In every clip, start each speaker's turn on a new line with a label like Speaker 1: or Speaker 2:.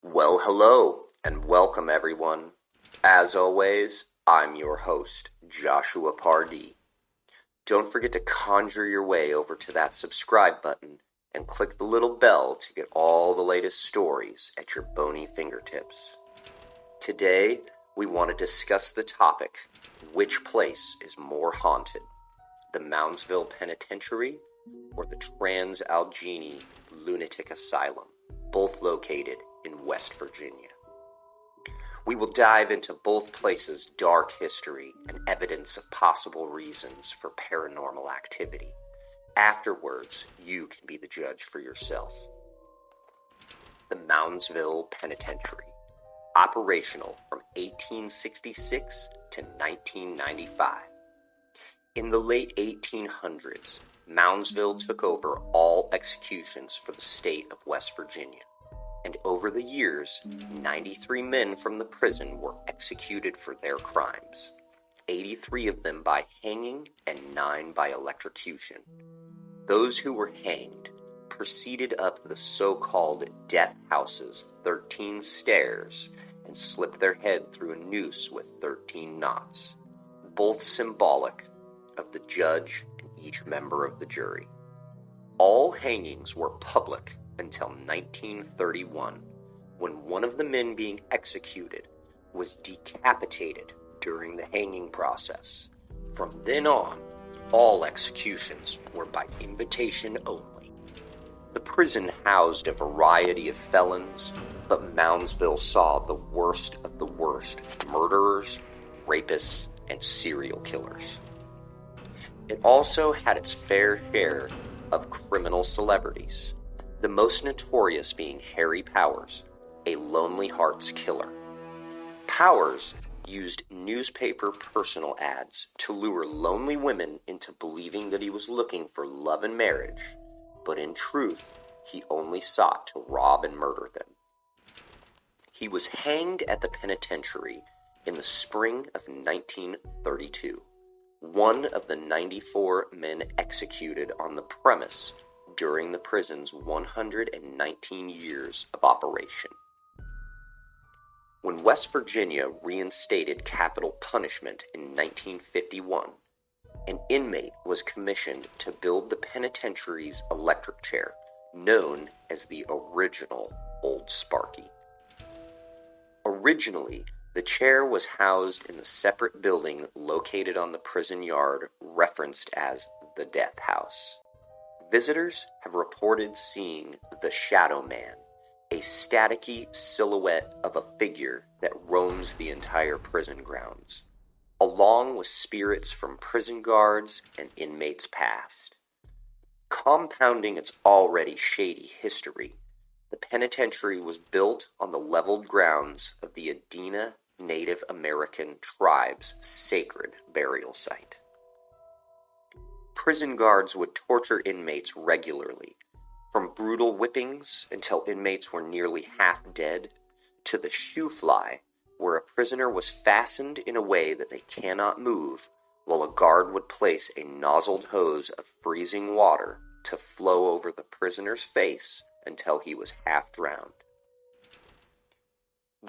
Speaker 1: Well, hello, and welcome everyone. As always, I'm your host, Joshua Pardee. Don't forget to conjure your way over to that subscribe button and click the little bell to get all the latest stories at your bony fingertips. Today, we want to discuss the topic, which place is more haunted, the Moundsville Penitentiary or the Trans-Allgheny Lunatic Asylum, both located in West Virginia. We will dive into both places' dark history and evidence of possible reasons for paranormal activity. Afterwards, you can be the judge for yourself. The Moundsville Penitentiary, operational from 1866 to 1995. In the late 1800s, Moundsville took over all executions for the state of West Virginia. And over the years, 93 men from the prison were executed for their crimes, 83 of them by hanging and 9 by electrocution. Those who were hanged proceeded up the so-called death house's 13 stairs and slipped their head through a noose with 13 knots, both symbolic of the judge and each member of the jury. All hangings were public until 1931, when one of the men being executed was decapitated during the hanging process. From then on, all executions were by invitation only. The prison housed a variety of felons, but Moundsville saw the worst of the worst murderers, rapists, and serial killers. It also had its fair share of criminal celebrities, the most notorious being Harry Powers, a Lonely Hearts killer. Powers used newspaper personal ads to lure lonely women into believing that he was looking for love and marriage, but in truth, he only sought to rob and murder them. He was hanged at the penitentiary in the spring of 1932, one of the 94 men executed on the premise during the prison's 119 years of operation. When West Virginia reinstated capital punishment in 1951, an inmate was commissioned to build the penitentiary's electric chair, known as the original Old Sparky. Originally, the chair was housed in the separate building located on the prison yard referenced as the Death House. Visitors have reported seeing the Shadow Man, a staticky silhouette of a figure that roams the entire prison grounds, along with spirits from prison guards and inmates past. Compounding its already shady history, the penitentiary was built on the leveled grounds of the Adena Native American tribe's sacred burial site. Prison guards would torture inmates regularly, from brutal whippings until inmates were nearly half dead, to the shoe fly, where a prisoner was fastened in a way that they cannot move, while a guard would place a nozzled hose of freezing water to flow over the prisoner's face until he was half drowned.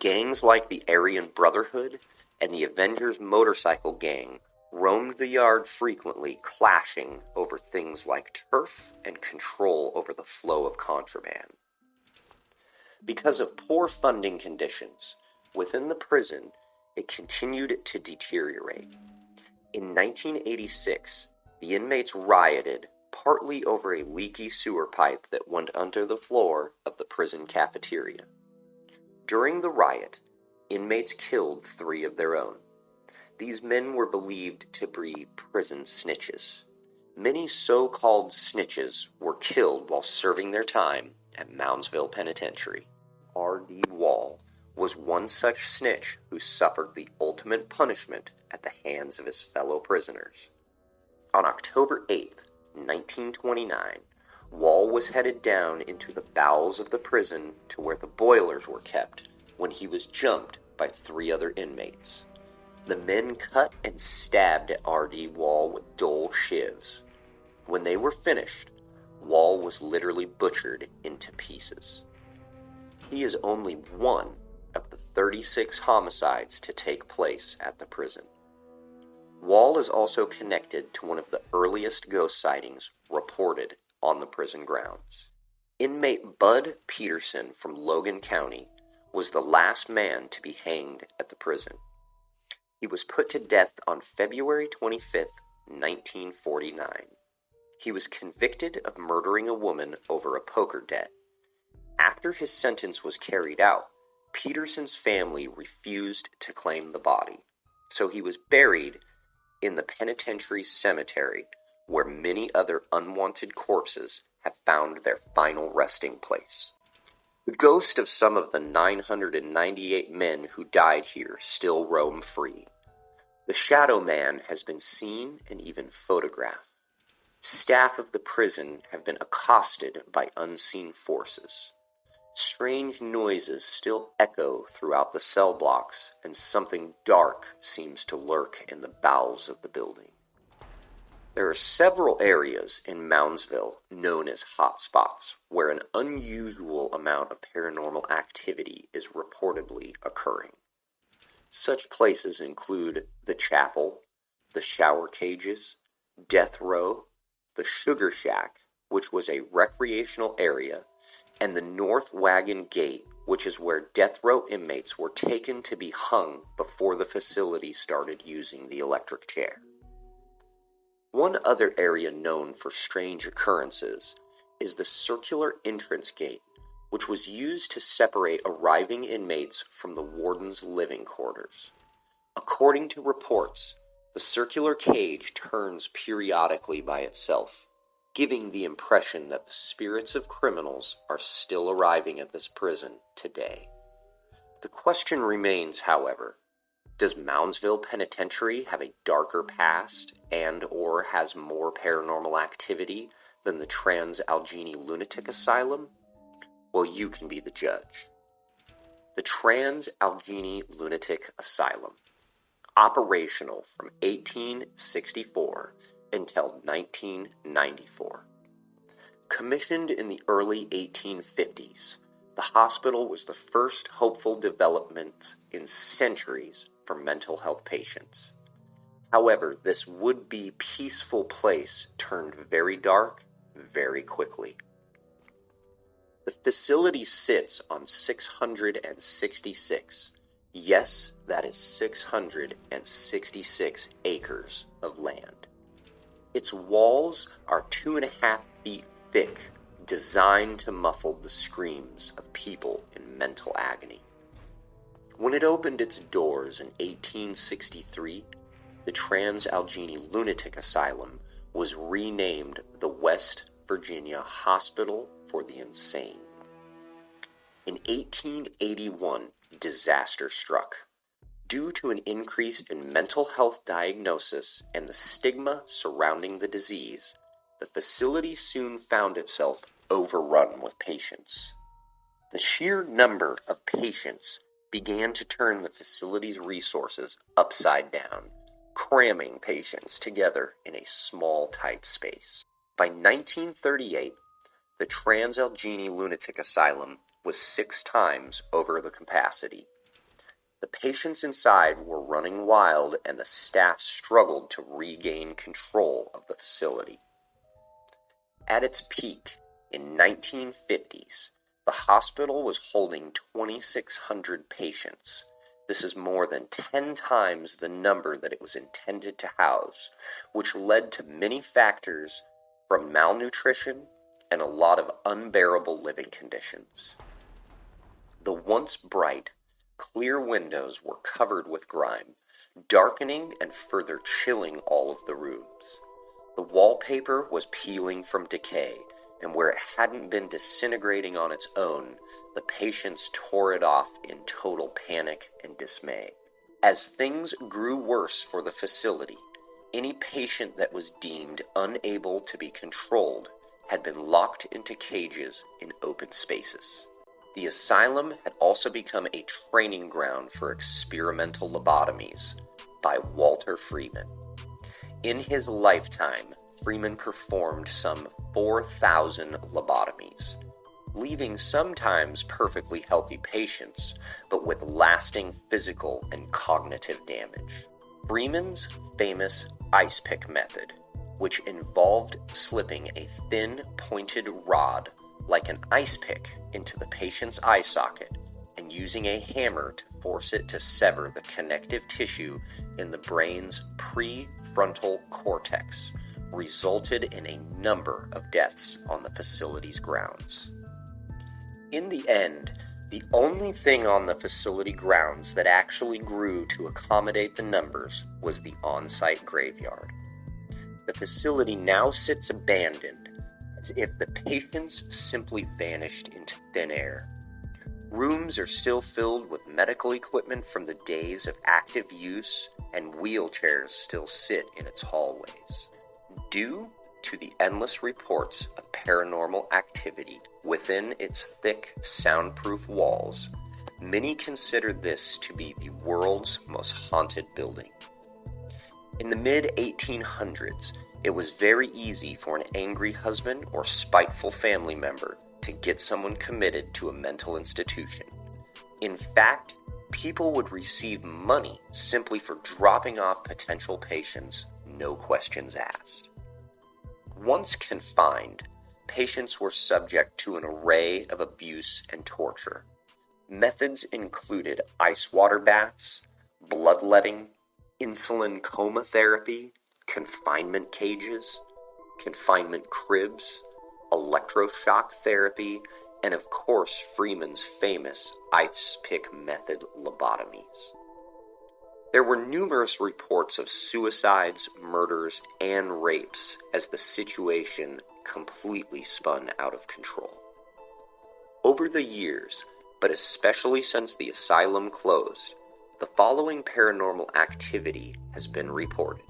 Speaker 1: Gangs like the Aryan Brotherhood and the Avengers Motorcycle Gang roamed the yard frequently, clashing over things like turf and control over the flow of contraband. Because of poor funding conditions within the prison, it continued to deteriorate. In 1986, the inmates rioted partly over a leaky sewer pipe that went under the floor of the prison cafeteria. During the riot, inmates killed 3 of their own. These men were believed to be prison snitches. Many so-called snitches were killed while serving their time at Moundsville Penitentiary. R.D. Wall was one such snitch who suffered the ultimate punishment at the hands of his fellow prisoners. On October 8, 1929, Wall was headed down into the bowels of the prison to where the boilers were kept when he was jumped by 3 other inmates. The men cut and stabbed at R.D. Wall with dull shivs. When they were finished, Wall was literally butchered into pieces. He is only one of the 36 homicides to take place at the prison. Wall is also connected to one of the earliest ghost sightings reported on the prison grounds. Inmate Bud Peterson from Logan County was the last man to be hanged at the prison. He was put to death on February 25, 1949. He was convicted of murdering a woman over a poker debt. After his sentence was carried out, Peterson's family refused to claim the body, so he was buried in the penitentiary cemetery, where many other unwanted corpses have found their final resting place. The ghosts of some of the 998 men who died here still roam free. The Shadow Man has been seen and even photographed. Staff of the prison have been accosted by unseen forces. Strange noises still echo throughout the cell blocks, and something dark seems to lurk in the bowels of the building. There are several areas in Moundsville known as hot spots, where an unusual amount of paranormal activity is reportedly occurring. Such places include the chapel, the shower cages, death row, the sugar shack, which was a recreational area, and the North Wagon Gate, which is where death row inmates were taken to be hung before the facility started using the electric chair. One other area known for strange occurrences is the circular entrance gate, which was used to separate arriving inmates from the warden's living quarters. According to reports, the circular cage turns periodically by itself, giving the impression that the spirits of criminals are still arriving at this prison today. The question remains, however, does Moundsville Penitentiary have a darker past and/or has more paranormal activity than the Trans-Allgheny Lunatic Asylum? Well, you can be the judge. The Trans-Allgheny Lunatic Asylum, operational from 1864 until 1994. Commissioned in the early 1850s, the hospital was the first hopeful development in centuries for mental health patients. However, this would-be peaceful place turned very dark very quickly. The facility sits on 666, yes, that is 666 acres of land. Its walls are 2.5 feet thick, designed to muffle the screams of people in mental agony. When it opened its doors in 1863, the Trans-Allgheny Lunatic Asylum was renamed the West Virginia Hospital for the Insane. In 1881, disaster struck. Due to an increase in mental health diagnosis and the stigma surrounding the disease, the facility soon found itself overrun with patients. The sheer number of patients began to turn the facility's resources upside down, cramming patients together in a small, tight space. By 1938, the Trans-Allgheny Lunatic Asylum was 6 times over the capacity. The patients inside were running wild, and the staff struggled to regain control of the facility. At its peak in 1950s, the hospital was holding 2,600 patients. This is more than 10 times the number that it was intended to house, which led to many factors from malnutrition and a lot of unbearable living conditions. The once bright, clear windows were covered with grime, darkening and further chilling all of the rooms. The wallpaper was peeling from decay, and where it hadn't been disintegrating on its own, the patients tore it off in total panic and dismay. As things grew worse for the facility, any patient that was deemed unable to be controlled had been locked into cages in open spaces. The asylum had also become a training ground for experimental lobotomies by Walter Freeman. In his lifetime, Freeman performed some 4,000 lobotomies. leaving sometimes perfectly healthy patients, but with lasting physical and cognitive damage. Freeman's famous ice pick method, which involved slipping a thin, pointed rod like an ice pick into the patient's eye socket and using a hammer to force it to sever the connective tissue in the brain's prefrontal cortex, resulted in a number of deaths on the facility's grounds. In the end, the only thing on the facility grounds that actually grew to accommodate the numbers was the on-site graveyard. The facility now sits abandoned, as if the patients simply vanished into thin air. Rooms are still filled with medical equipment from the days of active use, and wheelchairs still sit in its hallways. Due to the endless reports of paranormal activity within its thick, soundproof walls, many consider this to be the world's most haunted building. In the mid-1800s, it was very easy for an angry husband or spiteful family member to get someone committed to a mental institution. In fact, people would receive money simply for dropping off potential patients, no questions asked. Once confined, patients were subject to an array of abuse and torture. Methods included ice water baths, bloodletting, insulin coma therapy, confinement cages, confinement cribs, electroshock therapy, and of course Freeman's famous ice pick method lobotomies. There were numerous reports of suicides, murders, and rapes as the situation completely spun out of control. Over the years, but especially since the asylum closed, the following paranormal activity has been reported.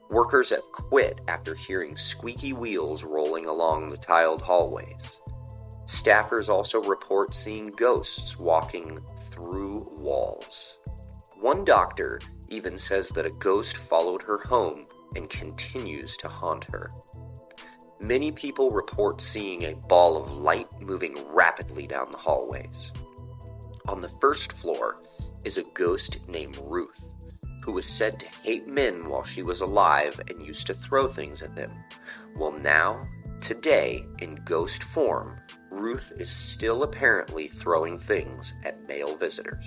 Speaker 1: Workers have quit after hearing squeaky wheels rolling along the tiled hallways. Staffers also report seeing ghosts walking through walls. One doctor even says that a ghost followed her home and continues to haunt her. Many people report seeing a ball of light moving rapidly down the hallways. On the first floor is a ghost named Ruth, who was said to hate men while she was alive and used to throw things at them. Well, now, today, in ghost form, Ruth is still apparently throwing things at male visitors.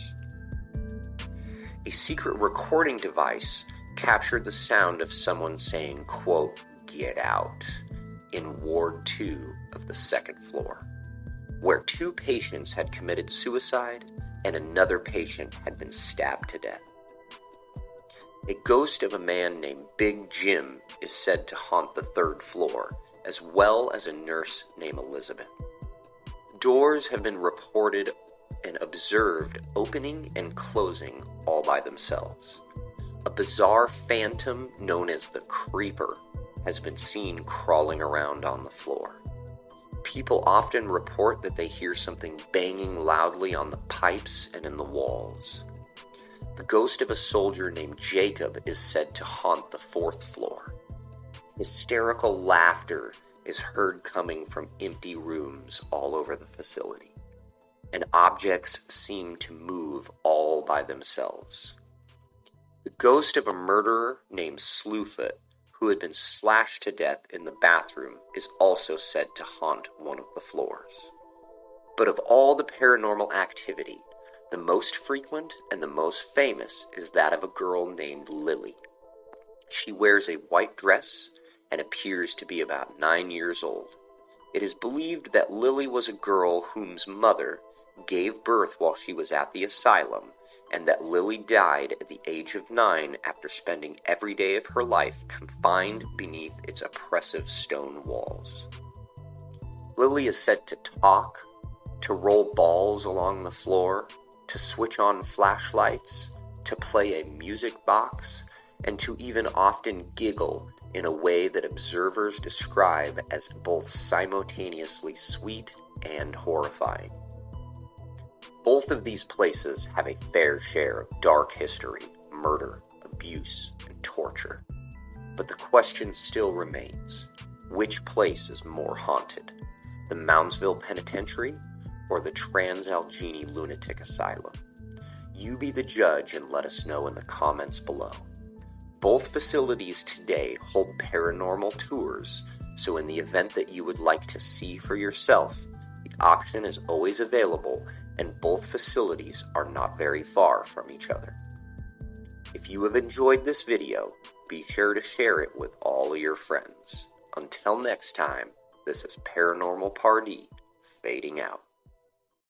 Speaker 1: A secret recording device captured the sound of someone saying, quote, "Get out," in Ward 2 of the second floor, where 2 patients had committed suicide and another patient had been stabbed to death. A ghost of a man named Big Jim is said to haunt the 3rd floor, as well as a nurse named Elizabeth. Doors have been reported and observed opening and closing all by themselves. A bizarre phantom known as the Creeper has been seen crawling around on the floor. People often report that they hear something banging loudly on the pipes and in the walls. The ghost of a soldier named Jacob is said to haunt the 4th floor. Hysterical laughter is heard coming from empty rooms all over the facility, and objects seem to move all by themselves. The ghost of a murderer named Slewfoot, who had been slashed to death in the bathroom, is also said to haunt one of the floors. But of all the paranormal activity, the most frequent and the most famous is that of a girl named Lily. She wears a white dress and appears to be about 9 years old. It is believed that Lily was a girl whose mother gave birth while she was at the asylum, and that Lily died at the age of 9 after spending every day of her life confined beneath its oppressive stone walls. Lily is said to talk, to roll balls along the floor, to switch on flashlights, to play a music box, and to even often giggle in a way that observers describe as both simultaneously sweet and horrifying. Both of these places have a fair share of dark history, murder, abuse, and torture. But the question still remains, which place is more haunted? the Moundsville Penitentiary, or the Trans-Allgheny Lunatic Asylum? You be the judge and let us know in the comments below. Both facilities today hold paranormal tours, so in the event that you would like to see for yourself, the option is always available, and both facilities are not very far from each other. If you have enjoyed this video, be sure to share it with all of your friends. Until next time, this is Paranormal Pardee, fading out.